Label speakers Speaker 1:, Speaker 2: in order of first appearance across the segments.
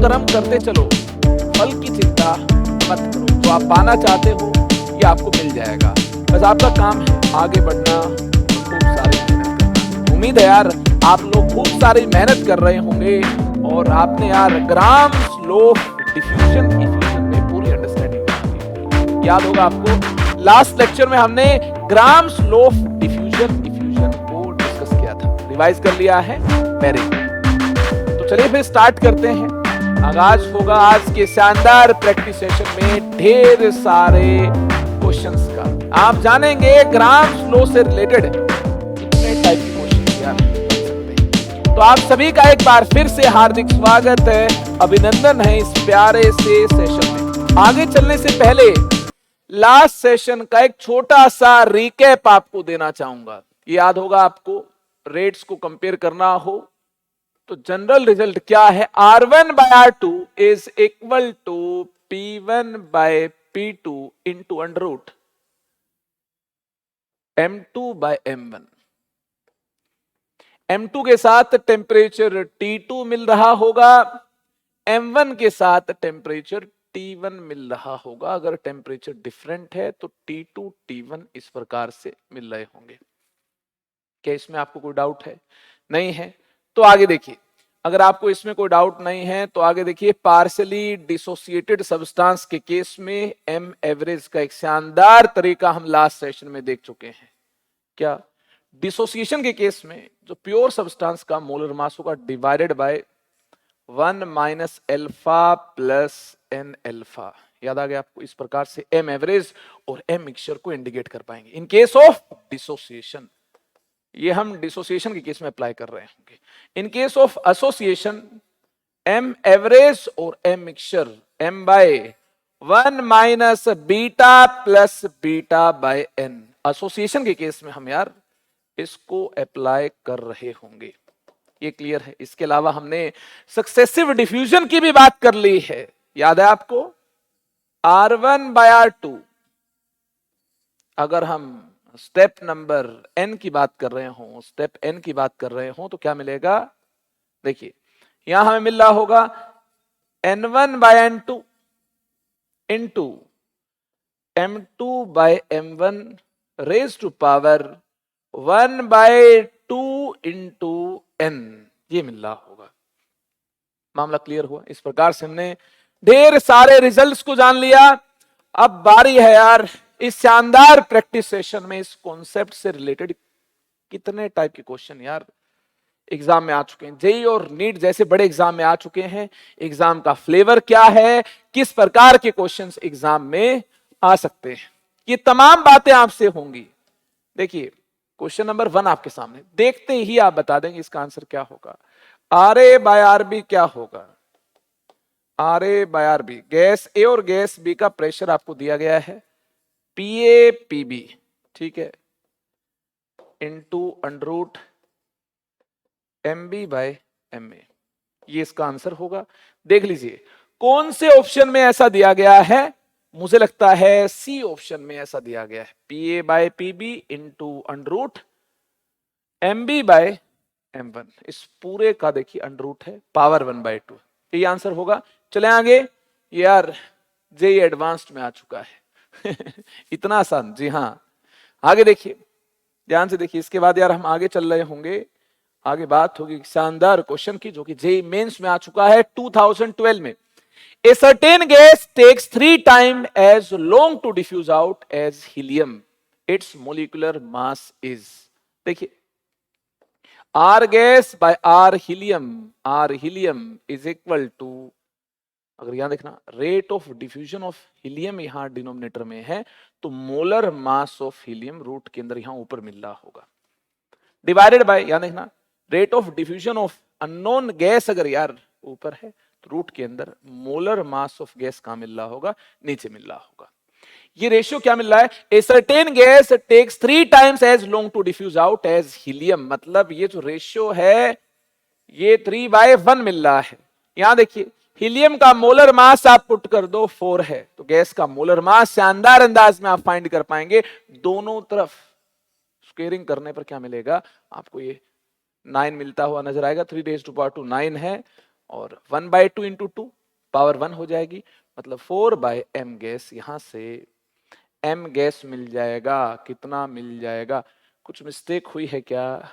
Speaker 1: कर्म करते चलो, फल की चिंता मत करो। जो आप पाना चाहते हो ये आपको मिल जाएगा। बस आपका काम है आगे बढ़ना, खूब सारी मेहनत करना। उम्मीद है यार आप लोग खूब सारी मेहनत कर रहे होंगे और आपने यार grams law of diffusion effusion में पूरी अंडरस्टैंडिंग याद होगा आपको। लास्ट लेक्चर में हमने grams law of diffusion effusion को डिस्कस किया था, रिवाइज कर लिया है वेरी गुड। तो चलिए फिर स्टार्ट करते हैं। आगाज होगा आज के शानदार प्रैक्टिस सेशन में ढेर सारे क्वेश्चंस का। आप जानेंगे ग्राम्स लॉ से रिलेटेड कितने टाइप के क्वेश्चन यार बन सकते हैं। तो आप सभी का एक बार फिर से हार्दिक स्वागत है, अभिनंदन है इस प्यारे से सेशन में। आगे चलने से पहले लास्ट सेशन का एक छोटा सा रिकैप आपको देना चाहूंगा। याद होगा आपको, रेट्स को कंपेयर करना हो तो जनरल रिजल्ट क्या है, R1 by R2 is equal to P1 by P2 into under root M2 by M1। M2 के साथ टेम्परेचर T2 मिल रहा होगा, M1 के साथ टेम्परेचर T1 मिल रहा होगा। अगर टेम्परेचर डिफरेंट है तो T2 T1 इस प्रकार से मिल रहे होंगे। क्या इसमें आपको कोई डाउट है? नहीं है तो आगे देखिए। अगर आपको इसमें कोई डाउट नहीं है तो आगे देखिए। पार्शियली डिसोसिएटेड सब्सटेंस के केस में एम एवरेज का एक शानदार तरीका हम लास्ट सेशन में देख चुके हैं। क्या डिसोसिएशन के केस में जो प्योर सब्सटेंस का मोलर मास होगा divided by 1 minus alpha plus n alpha. याद आ गया आपको? इस प्रकार से एम एवरेज और एम मिक्सचर को इंडिकेट कर पाएंगे इन केस ऑफ डिसोसिएशन। ये हम डिसोसिएशन के केस में अप्लाई कर रहे होंगे। In case of association M average और M mixture M by 1 minus beta plus beta by N. Association के केस में हम यार इसको अप्लाई कर रहे होंगे। ये क्लियर है? इसके अलावा हमने सक्सेसिव डिफ्यूजन की भी बात कर ली है। याद है आपको? R1 by R2 अगर हम स्टेप नंबर n की बात कर रहे हो, स्टेप n की बात कर रहे हो तो क्या मिलेगा? देखिए यहां हमें मिल रहा होगा N1 by N2 into M2 by M1 raise to power 1 by 2 into n। ये मिल रहा होगा। मामला क्लियर हुआ? इस प्रकार से हमने ढेर सारे रिजल्ट्स को जान लिया। अब बारी है यार इस शानदार प्रैक्टिस सेशन में इस कॉन्सेप्ट से रिलेटेड कितने टाइप के क्वेश्चन यार एग्जाम में आ चुके हैं। जेई और नीट जैसे बड़े एग्जाम में आ चुके हैं। एग्जाम का फ्लेवर क्या है, किस प्रकार के क्वेश्चंस एग्जाम में आ सकते हैं, ये तमाम बातें आपसे होंगी। देखिए क्वेश्चन नंबर 1 आपके सामने, देखते ही आप बता देंगे इसका आंसर क्या होगा। RA by RB क्या होगा? RA by RB, गैस ए और गैस बी का प्रेशर आपको दिया गया है PA PB, ठीक है, into under root MB by MA। ये इसका आंसर होगा। देख लीजिए कौन से ऑप्शन में ऐसा दिया गया है। मुझे लगता है सी ऑप्शन में ऐसा दिया गया है, PA by PB into under root MB by M1। इस पूरे का देखिए अंडर रूट है पावर 1 by 2। ये आंसर होगा। चले आगे। यार जेई एडवांस्ड में आ चुका है इतना आसान। जी हाँ, आगे देखिए, ध्यान से देखिए। इसके बाद यार हम आगे चल रहे होंगे। आगे बात होगी शानदार क्वेश्चन की जो कि जेई मेंस में आ चुका है 2012 में। A certain gas takes 3 times as long to diffuse out as helium. Its molecular mass is। देखिए R gas by R helium is equal to, अगर यहां देखना rate of diffusion of helium यहां denominator में है तो molar mass of helium root के अंदर यहां ऊपर मिल रहा होगा, डिवाइडेड बाय यहां देखना rate of diffusion of unknown gas अगर यार ऊपर है तो रूट के अंदर मोलर मास ऑफ गैस कहां मिल रहा होगा? नीचे मिल रहा होगा। ये रेशियो क्या मिल रहा है? A certain gas takes 3 times as long to diffuse out as helium. मतलब ये जो रेशियो है ये 3/1 मिल रहा है। यहां देखिए हीलियम का मोलर मास आप पुट कर दो 4 है तो गैस का मोलर मास शानदार अंदाज में आप फाइंड कर पाएंगे। दोनों तरफ स्क्वेयरिंग करने पर क्या मिलेगा आपको? ये 9 मिलता हुआ नजर आएगा। 3 raised to power 9 है और 1/2 इंटू 2 पावर 1 हो जाएगी, मतलब 4/m गैस। यहां से m गैस मिल जाएगा, कितना मिल जाएगा? कुछ मिस्टेक हुई है क्या?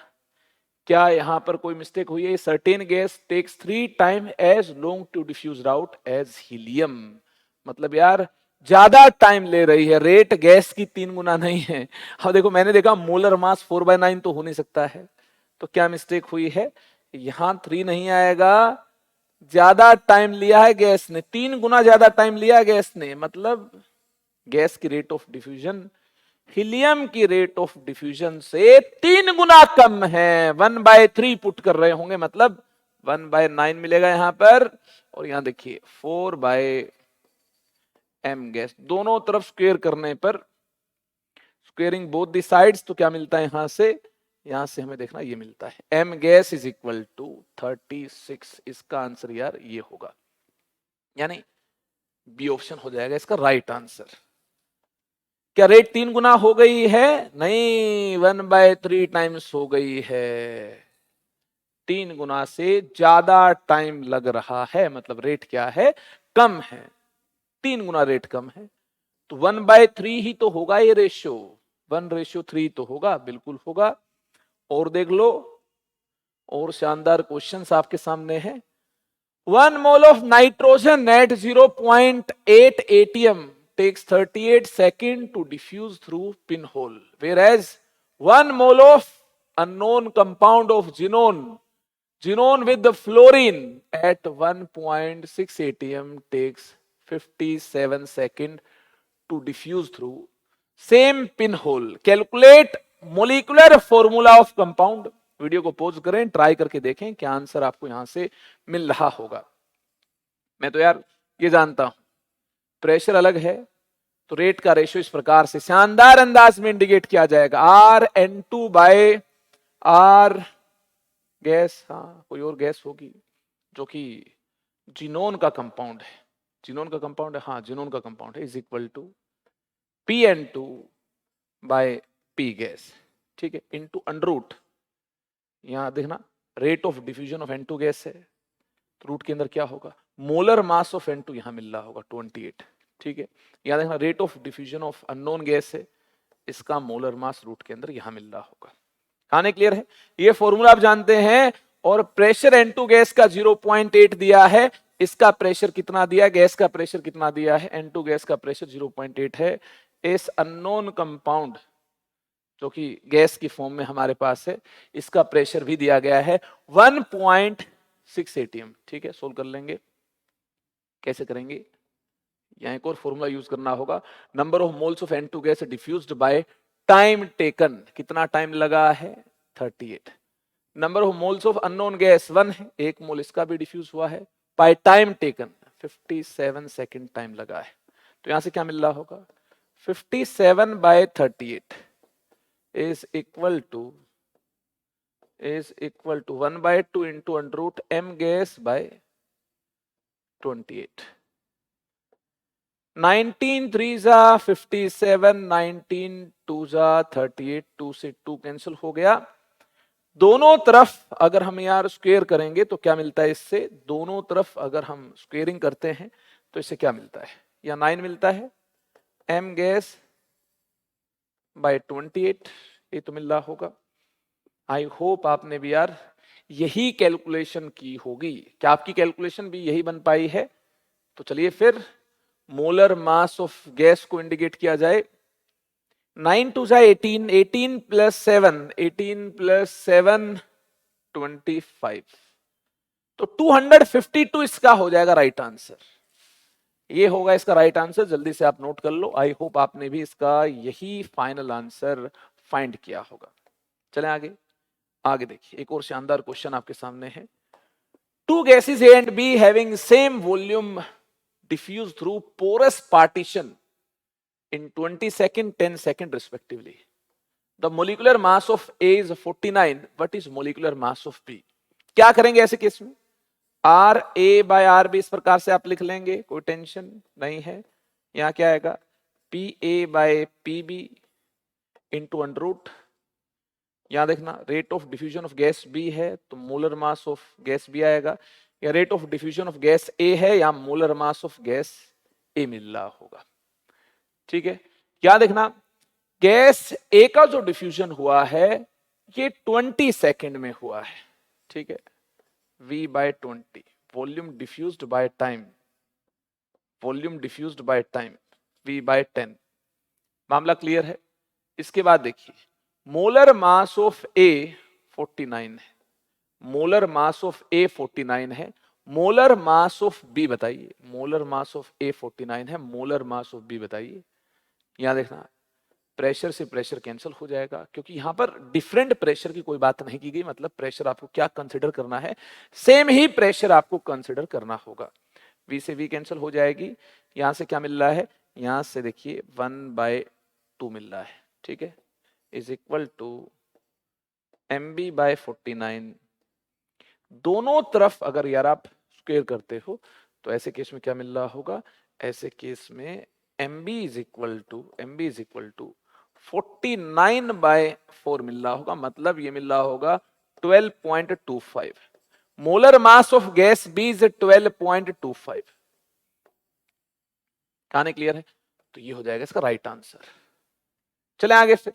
Speaker 1: क्या यहां पर कोई मिस्टेक हुई है? Certain gas takes 3 time as long to diffuse out as helium. मतलब यार ज्यादा टाइम ले रही है, रेट गैस की 3 गुना नहीं है। अब देखो मैंने देखा मोलर मास 4/9 तो हो नहीं सकता है, तो क्या मिस्टेक हुई है? यहां 3 नहीं आएगा, ज्यादा टाइम लिया है गैस ने, 3 गुना ज्यादा टाइम लिया गैस ने, मतलब गैस की रेट ऑफ डिफ्यूजन हीलियम की रेट ऑफ डिफ्यूजन से 3 गुना कम है। 1/3 पुट कर रहे होंगे, मतलब 1/9 मिलेगा यहां पर, और यहां देखिए 4/m गैस। दोनों तरफ स्क्वेयर करने पर, स्क्वेयरिंग बोथ द साइड्स, तो क्या मिलता है यहां से हमें देखना, ये मिलता है m gas is equal to 36। इसका आंसर यार ये होगा, यानी बी ऑप्शन हो जाएगा इसका राइट आंसर। क्या रेट 3 गुना हो गई है? नहीं, 1/3 टाइम्स हो गई है। 3 गुना से ज्यादा टाइम लग रहा है, मतलब रेट क्या है? कम है, 3 गुना रेट कम है, तो 1/3 ही तो होगा ये रेशियो, 1:3 तो होगा, बिल्कुल होगा। और देख लो, और शानदार क्वेश्चंस आपके सामने है। 1 mole of nitrogen at 0.8 atm takes 38 seconds to diffuse through pinhole, whereas 1 mole of unknown compound of xenon with the fluorine at 1.6 atm takes 57 seconds to diffuse through same pinhole. Calculate molecular formula of compound. Video को pause करें, try करके देखें क्या answer आपको यहां से मिल रहा होगा। मैं तो यार ये जानता हूं, प्रेशर अलग है तो रेट का रेशियो इस प्रकार से शानदार अंदाज में इंडिकेट किया जाएगा, RN2/R गैस। हाँ, कोई और गैस होगी जो कि जिनोन का कंपाउंड है, जिनोन का कंपाउंड है, हाँ जिनोन का कंपाउंड है, is equal to PN2/P gas, ठीक है, इनटू अंडररूट, यहां देखना rate of diffusion of N2 gas है, तो रूट के अंदर क्या होगा? मोलर मास ऑफ N2 यहां मिल रहा होगा 28, ठीक है। यहां देखना rate of diffusion of unknown gas है, इसका मोलर मास रूट के अंदर यहां मिल रहा होगा। कहानी क्लियर है? ये फॉर्मूला आप जानते हैं। और प्रेशर N2 गैस का 0.8 दिया है, इसका प्रेशर कितना दिया, गैस का प्रेशर कितना दिया है? N2 गैस का प्रेशर 0.8 है। इस अननोन कंपाउंड जो कि गैस की फॉर्म में हमारे पास है, इसका प्रेशर भी दिया गया है 1.6 atm, ठीक है। सोल्व कर लेंगे, कैसे करेंगे? यहां एक और फॉर्मूला यूज करना होगा, number of moles of N2 gas diffused bye time taken, कितना टाइम लगा है? 38। Number of moles of unknown gas 1 है, 1 मोल इसका भी डिफ्यूज हुआ है, bye time taken 57 second time लगा है, तो यहां से क्या मिल रहा होगा? 57/38 is equal to 1/2 into under root m gas by 28. 19 3 जा 57, 19 2 जा 38, 2 से 2 कैंसिल हो गया। दोनों तरफ अगर हम यार स्क्वेयर करेंगे तो क्या मिलता है इससे? दोनों तरफ अगर हम स्क्वेयरिंग करते हैं तो इससे क्या मिलता है? या 9 मिलता है, m गैस बाय 28, ये तो मिल रहा होगा। आई होप आपने भी यार यही कैलकुलेशन की होगी। क्या आपकी कैलकुलेशन भी यही बन पाई है? तो चलिए फिर मोलर मास ऑफ गैस को इंडिकेट किया जाए। 9 2 जा 18, 18 प्लस 7, 18 प्लस 7 25, तो 252 इसका हो जाएगा राइट आंसर। ये होगा इसका राइट आंसर, जल्दी से आप नोट कर लो। आई होप आपने भी इसका यही फाइनल आंसर फाइंड किया होगा। चलें आगे, आगे देखिए एक और शानदार क्वेश्चन आपके सामने है। Two gases A and B having same volume diffuse through porous partition in 20 second, 10 second respectively. The molecular mass of A is 49. What is molecular mass of B? क्या करेंगे ऐसे केस में? RA/RB इस प्रकार से आप लिख लेंगे, कोई टेंशन नहीं है। यहां क्या आएगा? PA/PB इंटू अंडर रूट, यहां देखना rate of diffusion of gas B है तो molar mass of gas B आएगा, या rate of diffusion of gas A है या molar mass of gas A मिल रहा होगा। ठीक है, क्या देखना, गैस ए का जो डिफ्यूजन हुआ है ये 20 सेकेंड में हुआ है। ठीक है, V by 20, volume diffused by time, volume diffused by time V by 10। मामला क्लियर है। इसके बाद देखिए, मोलर मास ऑफ ए 49 है, मोलर मास ऑफ ए 49 है, मोलर मास ऑफ बी बताइए, मोलर मास ऑफ ए 49 है, मोलर मास ऑफ बी बताइए। यहां देखना, प्रेशर से प्रेशर कैंसिल हो जाएगा क्योंकि यहां पर डिफरेंट प्रेशर की कोई बात नहीं की गई, मतलब प्रेशर आपको क्या कंसिडर करना है, सेम ही प्रेशर आपको कंसिडर करना होगा। V से V कैंसिल हो जाएगी, यहां से क्या मिल रहा है, यहां से देखिए 1/2 मिल रहा है। ठीक है, is equal to MB by 49। दोनों तरफ अगर यार आप स्क्वायर करते हो तो ऐसे केस में क्या मिल रहा होगा, ऐसे केस में MB इज इक्वल टू 49/4 मिल रहा होगा, मतलब ये मिल रहा होगा 12.25। Molar mass of gas B is 12.25। कहानी क्लियर है, तो ये हो जाएगा इसका राइट आंसर। चले आगे, फिर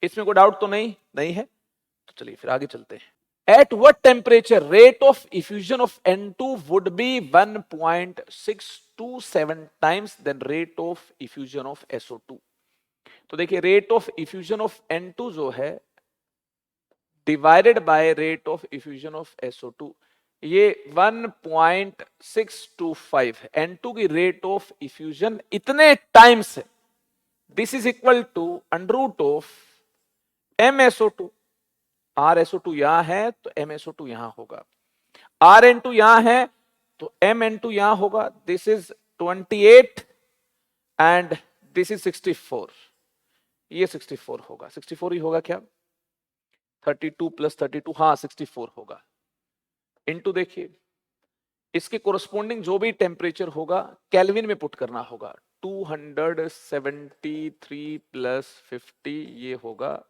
Speaker 1: इसमें कोई डाउट तो नहीं है, तो चलिए फिर आगे चलते हैं। At what temperature rate of effusion of N2 would be 1.627 times than rate of effusion of SO2? तो देखिए, rate of effusion of N2 जो है divided by rate of effusion of SO2, ये 1.625 है। N2 की रेट ऑफ इफ्यूजन इतने times है, this is equal to under root of MSO2। RSO2 यहां है तो MSO2 यहां होगा, RN2 यहां है तो MN2 यहां होगा। This is 28 and this is 64, ये 64 होगा, 64 ही होगा क्या, 32 प्लस 32, हाँ 64 होगा। इनटू देखिए, इसके कोरस्पोंडिंग जो भी टेम्परेचर होगा केल्विन में पुट करना होगा, 273 प्लस 50 ये होगा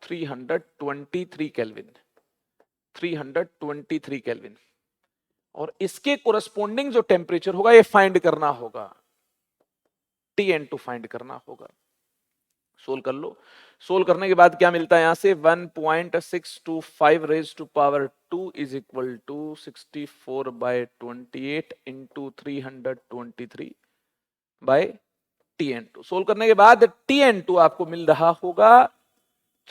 Speaker 1: 323 केल्विन, 323 केल्विन। और इसके कोरस्पोंडिंग जो टेम्परेचर होगा ये फाइंड करना होगा, TN2 फाइंड करना होगा। सोल्व कर लो, सोल्व करने के बाद क्या मिलता है यहां से, 1.625 raise to power 2 is equal to 64/28 into 323 by TN2। Solve करने के बाद TN2 आपको मिल रहा होगा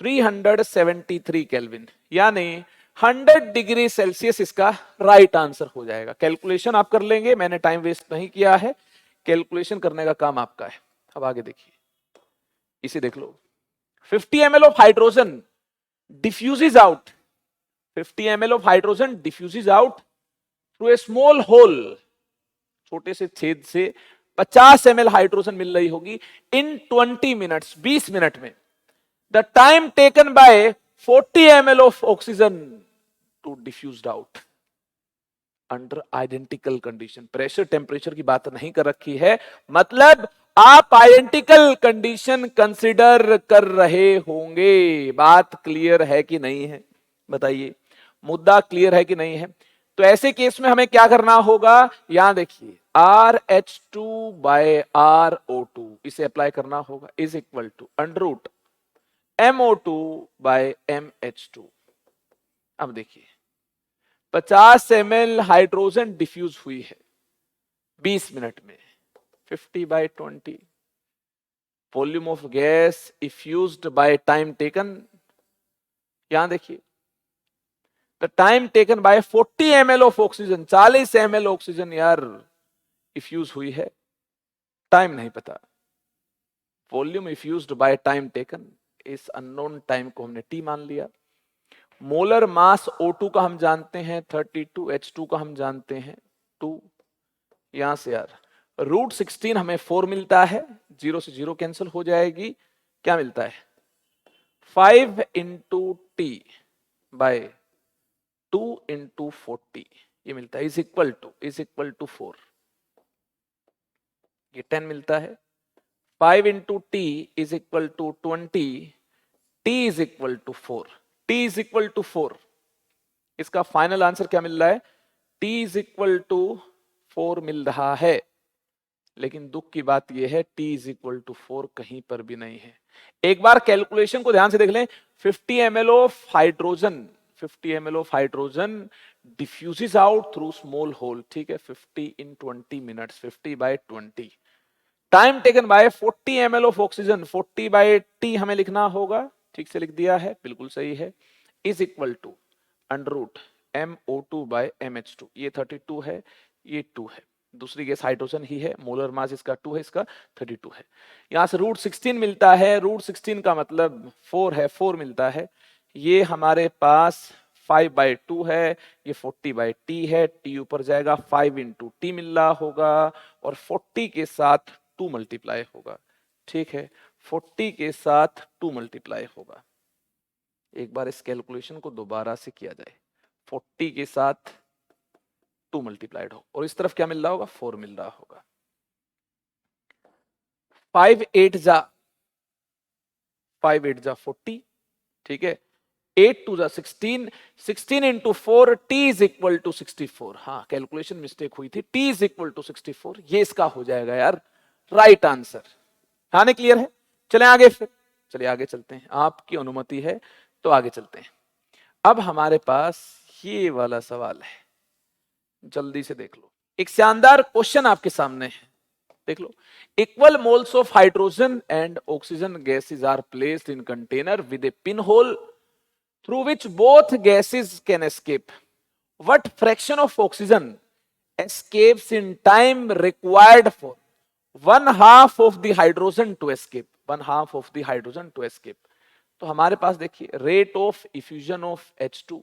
Speaker 1: 373 केल्विन, यानी 100 डिग्री सेल्सियस इसका राइट आंसर हो जाएगा। कैलकुलेशन आप कर लेंगे, मैंने टाइम वेस्ट नहीं किया है, कैलकुलेशन करने का काम आपका है। अब आगे देखिए, इसे देख लो, 50 ml of hydrogen diffuses out, 50 ml of hydrogen diffuses out through a small hole, छोटे से छेद से 50 ml हाइड्रोजन मिल रही होगी इन 20 मिनट्स, 20 मिनट में। The time taken by 40 ml of oxygen to diffused out under identical condition. Pressure temperature की बात नहीं कर रखी है, मतलब आप आइडेंटिकल कंडीशन कंसिडर कर रहे होंगे। बात क्लियर है कि नहीं है, बताइए, मुद्दा क्लियर है कि नहीं है। तो ऐसे केस में हमें क्या करना होगा, यहां देखिए RH2 बाय RO2 इसे अप्लाई करना होगा, is equal to under root MO2 by MH2। अब देखिए, 50 ml हाइड्रोजन डिफ्यूज हुई है 20 मिनट में, 50/20 volume of gas effused by time taken. यहां देखिए, the time taken by 40 ml of oxygen, 40 ml oxygen यार इफ्यूज हुई है, टाइम नहीं पता। Volume effused by time taken, इस अननोन टाइम को हमने T मान लिया। मोलर मास O2 का हम जानते हैं 32, H2 का हम जानते हैं 2। यहां से यार √16 हमें 4 मिलता है, 0 से 0 कैंसिल हो जाएगी, क्या मिलता है 5 इंटू T बाय 2 इंटू 40 ये मिलता है, इज इक्वल टू 4, ये 10 मिलता है। 5 into T is equal to 20, T is equal to 4, T is equal to 4। इसका फाइनल आंसर क्या मिल रहा है, T इज इक्वल टू 4 मिल रहा है, लेकिन दुख की बात यह है T इज इक्वल टू 4 कहीं पर भी नहीं है। एक बार कैलकुलेशन को ध्यान से देख लें। 50 ml of hydrogen, 50 ml of hydrogen diffuses out through small hole, ठीक है, 50 in 20 minutes, 50 by 20। Time taken by 40 ml of oxygen, 40 by T हमें लिखना होगा, ठीक से लिख दिया है, बिल्कुल सही है, is equal to under root MO2 by MH2। ये 32 है, ये 2 है, दूसरी गैस हाइड्रोजन ही है, मोलर मास इसका 2 है, इसका 32 है। यहां से रूट 16 मिलता है, रूट 16 का मतलब 4 है, 4 मिलता है। ये हमारे पास 5/2 है, ये 40/T है, T ऊपर जाएगा, 5 इंटू टी मिल रहा होगा, और 40 के साथ 2 मल्टीप्लाई होगा, ठीक है, 40 के साथ 2 मल्टीप्लाई होगा। एक बार इस कैलकुलेशन को दोबारा से किया जाए, 40 के साथ 2 मल्टीप्लाइड हो, और इस तरफ क्या मिल रहा होगा, 4 मिल रहा होगा। 5 8 जा 40, ठीक है, 8 2 जा 16, 16 into 4, T is equal to 64। हाँ, कैलकुलेशन मिस्टेक हुई थी, T इज इक्वल टू 64, ये इसका हो जाएगा यार राइट आंसर। हाँ, नहीं क्लियर है? चले आगे, फिर चलिए आगे चलते हैं, आपकी अनुमति है तो आगे चलते हैं। अब हमारे पास ये वाला सवाल है, जल्दी से देख लो, एक शानदार क्वेश्चन आपके सामने है, देख लो। Equal moles of hydrogen and oxygen gases are placed in container with a pin hole through which both gases can escape. What fraction of oxygen escapes in time required for 1/2 of the hydrogen to escape? 1/2 of the hydrogen to escape. तो हमारे पास देखिए, rate of effusion of H2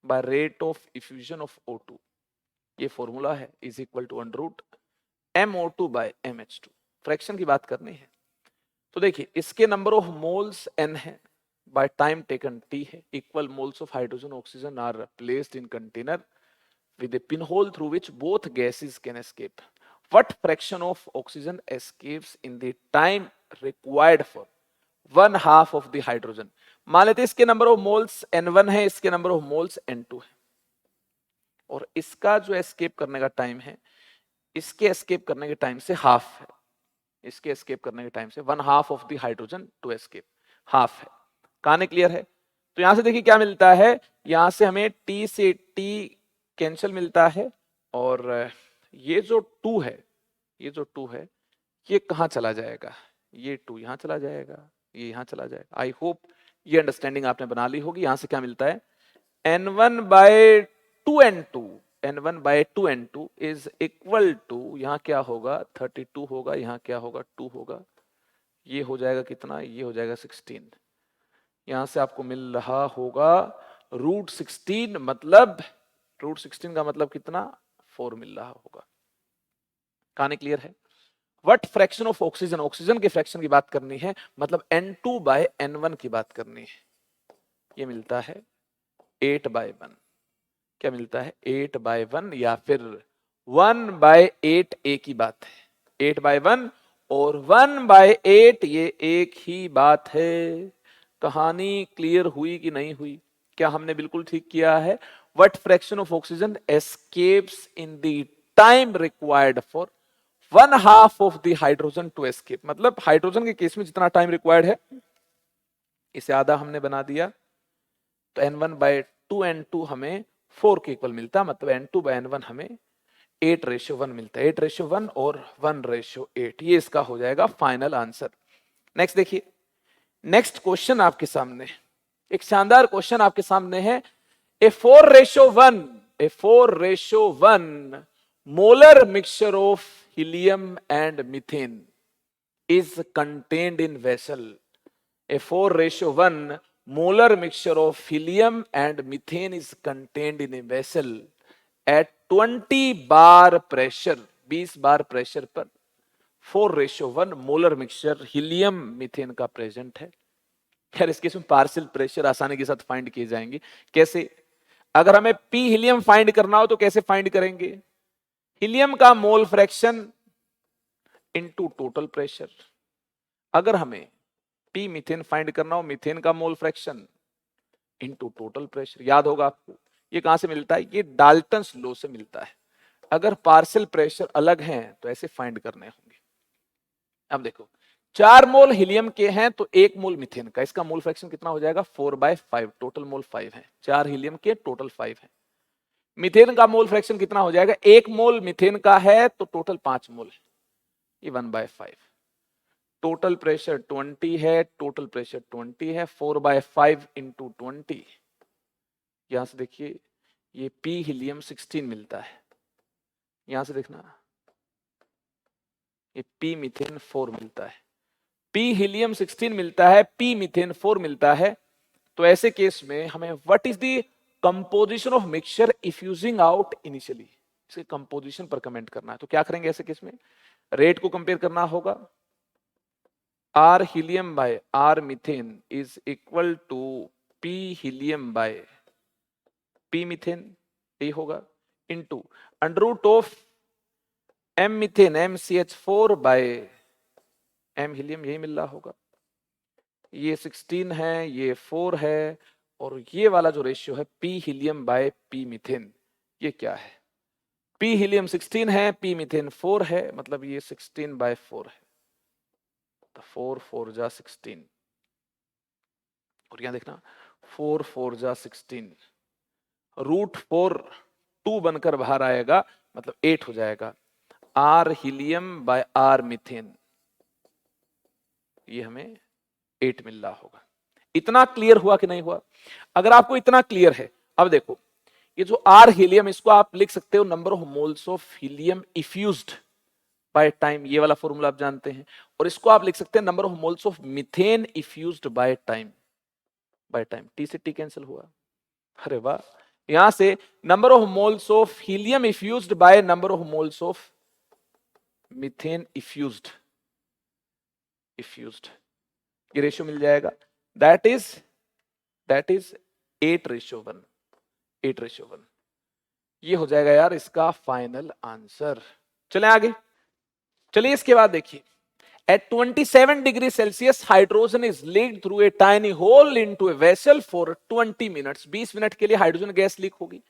Speaker 1: by rate of effusion of O2, ये formula है, is equal to under root MO2 by MH2। Fraction की बात करनी है तो देखिए, इसके नंबर ऑफ मोल्स n है, by time taken T है, equal moles of hydrogen oxygen are placed in container with a pinhole through which both gases can escape. What fraction of oxygen escapes in the time required for 1/2 of the hydrogen? मान लेते इसके number of moles n1 है, इसके number of moles n2 है, और इसका जो escape करने का टाइम है, इसके एस्केप करने के टाइम से हाफ है, इसके एस्केप करने के टाइम से 1/2 of the hydrogen to escape, half है। कहानी क्लियर है? तो यहां से देखिए क्या मिलता है, यहां से हमें T से T कैंसिल मिलता है, और ये जो 2 है, ये जो 2 है, ये कहां चला जाएगा, ये 2 यहां चला जाएगा, ये यहां चला जाएगा। आई होप ये अंडरस्टैंडिंग आपने बना ली होगी। यहां से क्या मिलता है, N1/2N2, N1/2N2 is equal to, यहां क्या होगा 32 होगा, यहां क्या होगा 2 होगा, ये हो जाएगा कितना, ये हो जाएगा 16, यहां से आपको मिल रहा होगा रूट 16, मतलब रूट 16 का मतलब कितना, 4 मिल रहा होगा। कहानी क्लियर है? What fraction of oxygen, oxygen के फ्रैक्शन की बात करनी है, मतलब N2/N1 की बात करनी है, ये मिलता है 8/1। क्या मिलता है, 8/1, या फिर 1/8, एक ही बात है, 8/1 और 1/8 ये एक ही बात है। कहानी क्लियर हुई कि नहीं हुई? क्या हमने बिल्कुल ठीक किया है? What fraction of oxygen escapes in the time required for 1/2 of the hydrogen to escape, मतलब हाइड्रोजन के केस में जितना टाइम रिक्वायर्ड है, इसे आधा हमने बना दिया, तो N1/2N2 हमें 4 के इक्वल मिलता, मतलब N2/N1 हमें 8:1 मिलता है, 8:1 और 1:8, ये इसका हो जाएगा फाइनल आंसर। नेक्स्ट देखिए, नेक्स्ट क्वेश्चन आपके सामने, एक शानदार क्वेश्चन आपके सामने है। ए 4:1 molar mixture of helium and methane is contained in vessel. A 4:1 molar mixture of helium and methane is contained in a vessel at 20 bar pressure, 20 bar pressure पर 4:1 molar mixture helium methane का present है। यार इसके इसमें partial pressure आसानी के साथ find किए जाएंगे। कैसे? अगर हमें पी हीलियम फाइंड करना हो तो कैसे फाइंड करेंगे? हीलियम का mole fraction into total pressure. अगर हमें पी मीथेन फाइंड करना हो, मीथेन का mole fraction into total pressure, याद होगा आपको, ये कहां से मिलता है? ये डाल्टन्स लॉ से मिलता है। अगर पार्शियल प्रेशर अलग हैं तो ऐसे फाइंड करने होंगे। अब देखो 4 मोल हीलियम के हैं तो 1 मोल मीथेन का, इसका मोल फ्रैक्शन कितना हो जाएगा? 4/5। टोटल मोल 5 है, 4 हीलियम के टोटल 5 है। मीथेन का मोल फ्रैक्शन कितना हो जाएगा? 1 मोल मीथेन का है तो टोटल 5 मोल है, ये 1/5। टोटल प्रेशर 20 है, टोटल प्रेशर 20 है, 4/5 इंटू 20। यहां से देखिए ये पी हीलियम 16 मिलता है, यहां से देखना ये पी मीथेन 4 मिलता है। पी हीलियम 16 मिलता है, पी मीथेन 4 मिलता है। तो ऐसे केस में हमें what is the composition of mixture effusing out initially, इसके कंपोजिशन पर कमेंट करना है। तो क्या करेंगे ऐसे केस में? रेट को कंपेयर करना होगा। R helium by r methane is equal to p helium by p methane, ये होगा, into under root of m methane MCH4 by m helium, यही मिल रहा होगा। ये 16 है, ये 4 है, और ये वाला जो रेशियो है P helium by p methane, ये क्या है? पी हीलियम 16 है, पी मीथेन 4 है, मतलब ये 16/4 है। तो 4 4 जा 16, और यहां देखना 4 4 जा 16, √4 2 बनकर बाहर आएगा, मतलब 8 हो जाएगा। R helium by r methane, ये हमें 8 मिल रहा होगा। इतना क्लियर हुआ कि नहीं हुआ? अगर आपको इतना क्लियर है, अब देखो ये जो आर हीलियम, इसको आप लिख सकते हो number of moles of helium effused by time, ये वाला फॉर्मूला आप जानते हैं। और इसको आप लिख सकते हैं number of moles of methane effused by time, T से टी कैंसिल हुआ। अरे वाह, यहां से number of moles of helium effused by number of moles of methane effused, ये रेशियो मिल जाएगा। That is 8:1, 8:1। ये हो जाएगा यार इसका फाइनल आंसर। चलें आगे। चलिए इसके बाद देखिए, at 27 degree Celsius hydrogen is leaked through a tiny hole into a vessel for 20 minutes। 20 minute के लिए हाइड्रोजन गैस लीक होगी।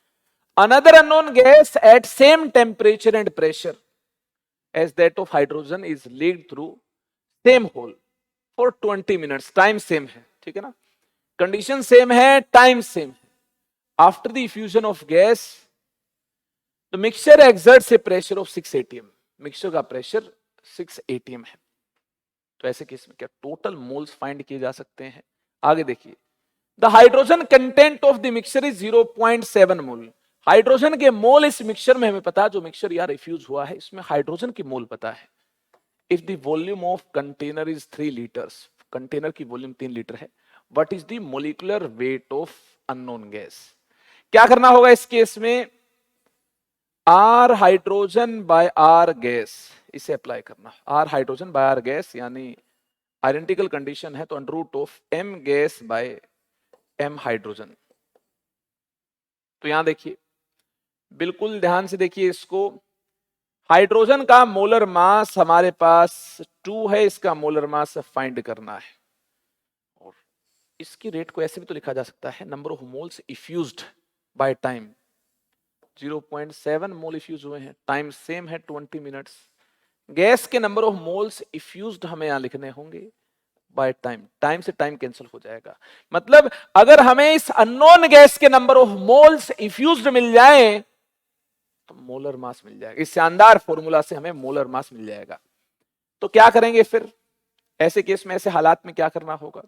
Speaker 1: another unknown gas at same temperature and pressure as that of hydrogen is leaked through same hole for 20 minutes। Time same है, ठीक है ना, condition same है, time same है। After the effusion of gas the mixture exerts A pressure of 6 atm। Mixture का pressure 6 atm है। तो ऐसे केस में क्या टोटल मोल्स फाइंड किए जा सकते हैं? आगे देखिए, the hydrogen content of the mixture is 0.7 mole. Hydrogen के मोल इस मिक्सचर में हमें पता है, जो मिक्सचर यार रिफ्यूज हुआ है इसमें हाइड्रोजन की मोल पता है। If the volume of container is 3 litres, container की वॉल्यूम 3 लीटर है, what is the molecular weight of unknown gas? क्या करना होगा इस केस में? R hydrogen by r gas, इसे अप्लाई करना। R hydrogen by r gas यानी आइडेंटिकल कंडीशन है, तो under root of m gas by m hydrogen. तो यहां देखिए, बिल्कुल ध्यान से देखिए इसको। हाइड्रोजन का मोलर मास हमारे पास 2 है, इसका मोलर मास फाइंड करना है। और इसकी रेट को ऐसे भी तो लिखा जा सकता है, number of moles effused by time. 0.7 mole effuse हुए हैं, टाइम सेम है 20 मिनट्स। गैस के नंबर ऑफ मोल्स इफ्यूज्ड हमें यहां लिखने होंगे बाय टाइम, टाइम से टाइम कैंसिल हो जाएगा। मतलब अगर हमें इस अननोन गैस के नंबर ऑफ मोल्स इफ्यूज्ड मिल जाए तो मोलर मास मिल जाएगा। इस शानदार फॉर्मूला से हमें मोलर मास मिल जाएगा। तो क्या करेंगे फिर ऐसे केस में? ऐसे हालात में क्या करना होगा?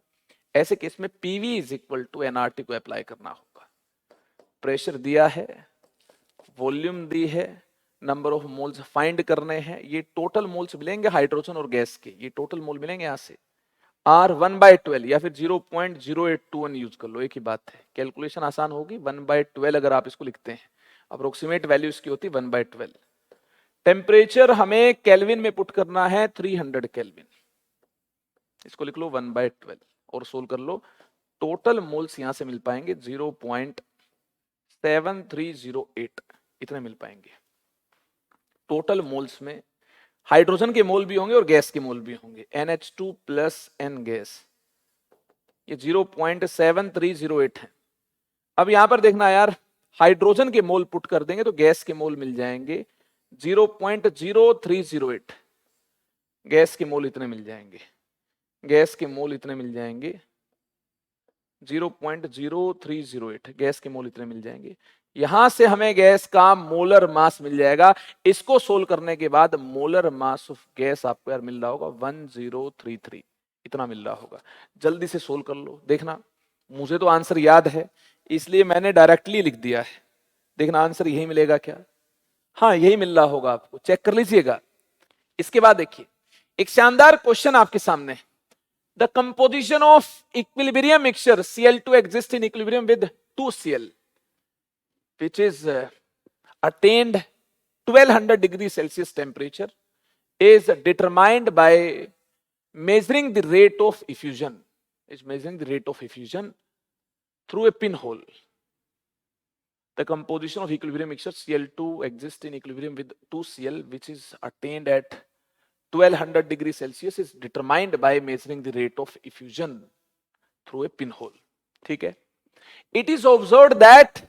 Speaker 1: ऐसे केस में PV is equal to nRT को अप्लाई करना होगा। प्रेशर दिया है, वॉल्यूम दी है, नंबर ऑफ मोल्स फाइंड करने हैं। ये टोटल मोल्स मिलेंगे हाइड्रोजन और गैस के, ये टोटल मोल मिलेंगे यहां से। R 1/12 या फिर 0.0821 यूज कर लो, एक ही बात है, कैलकुलेशन आसान होगी। 1/12 अगर आप इसको लिखते हैं, अप्रोक्सीमेट वैल्यू इसकी होती है 1/12। टेम्परेचर हमें केल्विन में पुट करना है 300 केल्विन, इसको लिख लो 1/12 और सोल्व कर लो। टोटल मोल्स यहां से मिल पाएंगे 0.7308, इतने मिल पाएंगे। टोटल मोल्स में हाइड्रोजन के मोल भी होंगे और गैस के मोल भी होंगे, NH2 प्लस N गैस, ये 0.7308 है। अब यहां पर देखना यार, हाइड्रोजन के मोल पुट कर देंगे तो गैस के मोल मिल जाएंगे 0.0308। गैस के मोल इतने मिल जाएंगे, गैस के मोल इतने मिल जाएंगे 0.0308। गैस के मोल इतने मिल जाएंगे। यहां से हमें गैस का मोलर मास मिल जाएगा। इसको सोल्व करने के बाद मोलर मास ऑफ गैस आपको यार मिल रहा होगा 1033, इतना मिल रहा होगा। जल्दी से सोल्व कर लो। देखना मुझे तो आंसर याद है इसलिए मैंने डायरेक्टली लिख दिया है। देखना आंसर यही मिलेगा क्या? हाँ यही मिल रहा होगा आपको, चेक कर लीजिएगा। इसके बाद देखिए एक शानदार क्वेश्चन आपके सामने। The composition of equilibrium mixture Cl2 exists in equilibrium with 2Cl, which is attained 1200 degrees Celsius temperature, is determined by measuring the rate of effusion. Is measuring the rate of effusion through a pinhole. The composition of equilibrium mixture Cl2 exists in equilibrium with 2Cl, which is attained at 1200 degrees Celsius, is determined by measuring the rate of effusion through a pinhole. ठीक है? It is observed that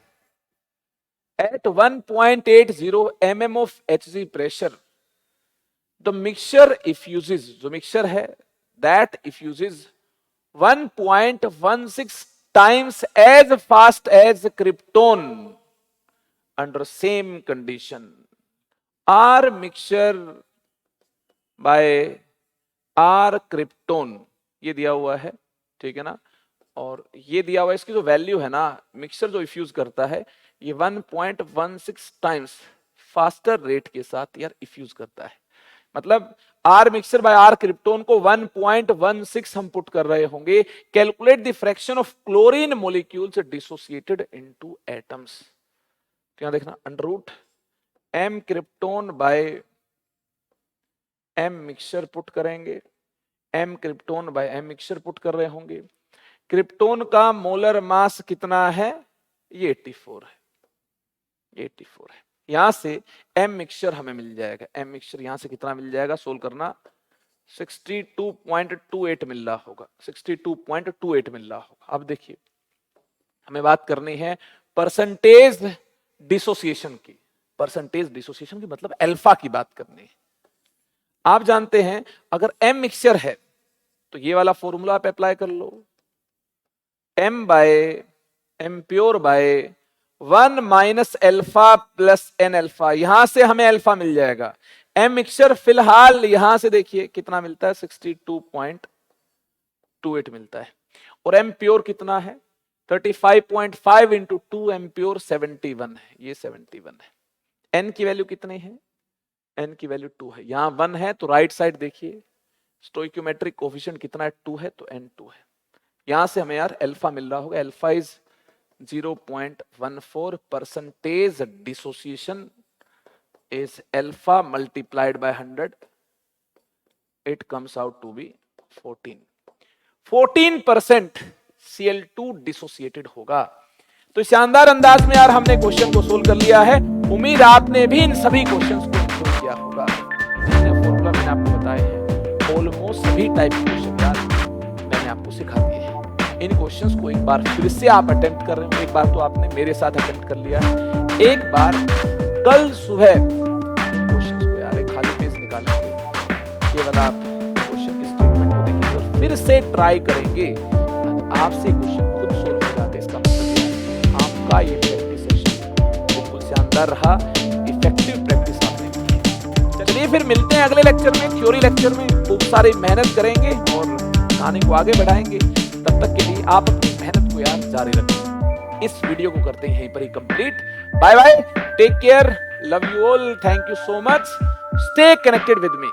Speaker 1: at 1.80 mm of Hg pressure, the mixture effuses, जो mixture है, that effuses 1.16 times as fast as krypton under same condition. R mixture by are krypton ये दिया हुआ है, ठीक है ना, और ये दिया हुआ है इसकी जो वैल्यू है ना, मिक्सचर जो इफ्यूज करता है ये 1.16 टाइम्स फास्टर रेट के साथ यार इफ्यूज करता है। मतलब R mixture by are krypton को 1.16 हम पुट कर रहे होंगे। Calculate the fraction of chlorine molecules dissociated into atoms. तो यहां देखना under root M krypton by M mixture put करेंगे, M krypton by M mixture put कर रहे होंगे। क्रिप्टोन का मोलर मास कितना है? ये 84 है, ये 84 है। यहां से एम मिक्सचर हमें मिल जाएगा। एम मिक्सचर यहां से कितना मिल जाएगा? सोल्व करना 62.28 मिल रहा होगा, 62.28 मिल रहा होगा। अब देखिए हमें बात करनी है परसेंटेज डिसोसिएशन की। परसेंटेज डिसोसिएशन की मतलब अल्फा की बात करनी है। आप जानते हैं अगर एम मिक्सचर है तो ये वाला फॉर्मूला आप अप्लाई कर लो, M by M pure by 1 minus alpha plus N alpha. यहां से हमें अल्फा मिल जाएगा। एम मिक्सचर फिलहाल यहां से देखिए कितना मिलता है? 62.28 मिलता है। और एम प्योर कितना है? 35.5 इंटू 2 एम प्योर 71 है, ये 71 है। एन की वैल्यू कितनी है? एन की वैल्यू 2 है। यहां 1 है तो राइट साइड देखिए स्टोइकियोमेट्रिक कोफिशिएंट कितना है? 2 है, तो एन 2 है। यहां से हमें यार अल्फा मिल रहा होगा। Alpha is 0.14। Percentage dissociation is alpha multiplied by 100, it comes out to be 14% Cl2 dissociated होगा। तो शानदार अंदाज में यार हमने क्वेश्चन को सोल्व कर लिया है। उम्मीद आपने भी इन सभी क्वेश्चंस को सोल्व किया होगा। फॉर्मूला मैंने आपको बताए हैं, ऑलमोस्ट सभी टाइप के क्वेश्चन यार मैंने आपको सिखा दिए हैं। इन क्वेश्चंस को एक बार फिर से आप अटेम्प्ट कर रहे हो। एक बार तो आपने मेरे साथ अटेम्प्ट कर लिया है, एक बार कल सुबह क्वेश्चंस को यार एक खाली पेज निकालेंगे, ये वाला आप क्वेश्चन की स्टेटमेंट को देखेंगे और फिर से ट्राई करेंगे। आपसे क्वेश्चन खुद सोल्व हो जाते, इसका मतलब आपका ये प्रैक्टिस सेशन बिल्कुल शानदार रहा, इफेक्टिव प्रैक्टिस आपने की। चलिए फिर मिलते हैं अगले लेक्चर में, थ्योरी लेक्चर में। खूब सारी मेहनत करेंगे और कहानी को आगे बढ़ाएंगे। तब तक के लिए आप अपनी मेहनत को यार जारी रखें। इस वीडियो को करते हैं यहीं पर ही complete. Bye bye, take care, love you all, thank you so much, stay connected with me.